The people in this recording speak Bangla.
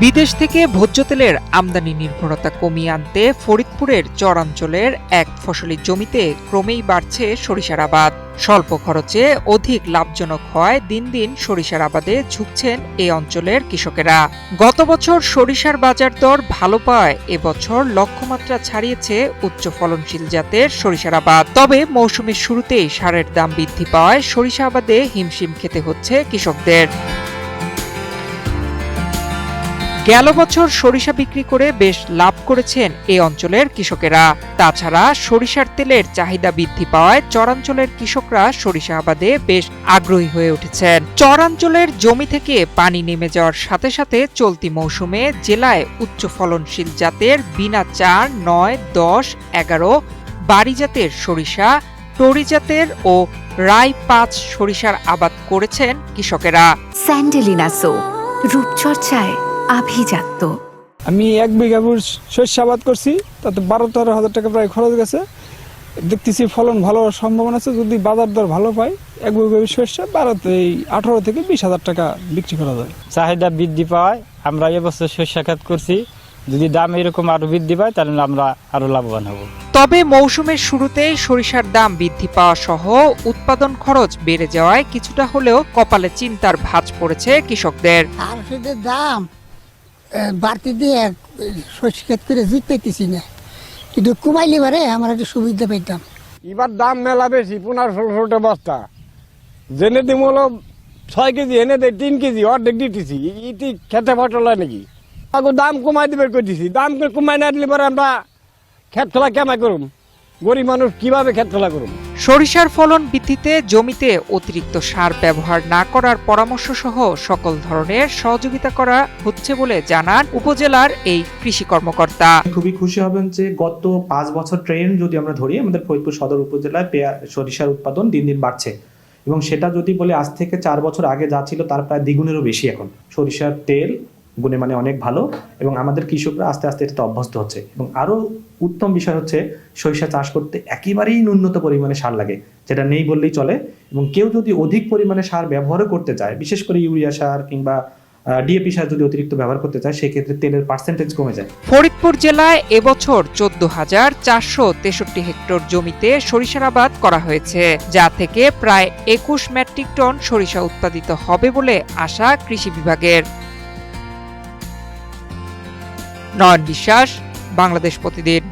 বিদেশ থেকে ভোজ্য তেলের আমদানি নির্ভরতা কমিয়ে আনতে ফরিদপুরের চরাঞ্চলের এক ফসলি জমিতে ক্রমেই বাড়ছে সরিষার আবাদ। স্বল্প খরচে অধিক লাভজনক হয় দিন দিন সরিষার আবাদে ঝুঁকছেন এই অঞ্চলের কৃষকেরা। গত বছর সরিষার বাজার দর ভালো পায় এবছর লক্ষ্যমাত্রা ছাড়িয়েছে উচ্চ ফলনশীল জাতের সরিষার আবাদ। তবে মৌসুমের শুরুতেই সারের দাম বৃদ্ধি পাওয়ায় সরিষা আবাদে হিমশিম খেতে হচ্ছে কৃষকদের। গেল বছর সরিষা বিক্রি করে বেশ লাভ করেছেন এই অঞ্চলের কৃষকেরা। তাছাড়া সরিষার তেলের চাহিদা বৃদ্ধি পাওয়ায় চরাঞ্চলের কৃষকরা সরিষা আবাদে বেশ আগ্রহী হয়ে উঠেছেন। চরাঞ্চলের জমি থেকে পানি নেমে যাওয়ার সাথে সাথে চলতি মৌসুমে জেলায় উচ্চ ফলনশীল জাতের বিনা ৪, ৯, ১০, ১১ বাড়ি জাতের সরিষা, টরি জাতের ও রাই ৫ সরিষার আবাদ করেছেন কৃষকেরা। স্যান্ডেলিনা সো রূপচর্চায় আভিজাত্য। আমি ১ বিঘা সরিষা আবাদ করছি, তাতে ১২-১৩ হাজার টাকা প্রায় খরচ গেছে। দেখতেছি ফলন ভালো সম্ভাবনা আছে, যদি বাজার দর ভালো পাই ১ বিঘা সরিষা ১৮ থেকে ২০ হাজার টাকা বিক্রি করা যায়। চাহিদা বৃদ্ধি পায়, আমরা এবছর সরিষা ক্ষেত করছি, যদি দাম এরকম আরো বৃদ্ধি পায় তাহলে আমরা আরো লাভবান হব। তবে মৌসুমের শুরুতেই সরিষার দাম বৃদ্ধি পাওয়া সহ উৎপাদন খরচ বেড়ে যাওয়ায় কিছুটা হলেও কপালে চিন্তার ভাঁজ পড়েছে কৃষকদের। আর দাম বাড়তি দিয়ে সরিষা ক্ষেত করে জিত পেতেছি না, কিন্তু কমাইলে পারে আমার একটু সুবিধা পেতাম। এবার দাম মেলা বেশি, ১৫-১৬ বস্তা জেনে দিম হলো ৬ কেজি, এনে দেয় ৩ কেজি, অর্ধেক দিতেছি। ইটি খেতে ফসল হয় নাকি? আগে দাম কমাই দিবে করতেছি, দাম কমাই না দিলে পরে আমরা খেত ফেলা কেমাই করুম? গরিব মানুষ কিভাবে খেত ফেলা করুম? সরিষার ফলন বৃদ্ধিতে জমিতে অতিরিক্ত সার ব্যবহার না করার পরামর্শ সহ সকল ধরনের সহযোগিতা করা হচ্ছে বলে জানান উপজেলার এই কৃষি কর্মকর্তা। খুবই খুশি হবেন যে গত ৫ বছর ট্রেন্ড যদি আমরা ধরি, আমাদের ফরিদপুর সদর উপজেলায় সরিষার উৎপাদন দিন দিন বাড়ছে এবং সেটা যদি বলে আজ থেকে ৪ বছর আগে যা ছিল তার প্রায় দ্বিগুণেরও বেশি। এখন সরিষার তেল গুণে মানে অনেক ভালো এবং আমাদের কৃষকরা আস্তে আস্তে এটাতে অভ্যস্ত হচ্ছে। এবং আরো উত্তম বিষয় হচ্ছে সরিষা চাষ করতে একেবারেই ন্যূনত পরিমাণে সার লাগে, যেটা নেই বললেই চলে। এবং কেউ যদি অধিক পরিমাণে সার ব্যবহারও করতে চায়, বিশেষ করে ইউরিয়া সার কিংবা ডিএপি সার যদি অতিরিক্ত ব্যবহার করতে চায়, সেক্ষেত্রে তেলের পার্সেন্টেজ কমে যায়। ফরিদপুর জেলায় এবছর ১৪,৪৬৩ হেক্টর জমিতে সরিষার আবাদ করা হয়েছে, যা থেকে প্রায় ২১ মেট্রিক টন সরিষা উৎপাদিত হবে বলে আশা কৃষি বিভাগের। নয়ন বিশ্বাস, বাংলাদেশ প্রতিদিন।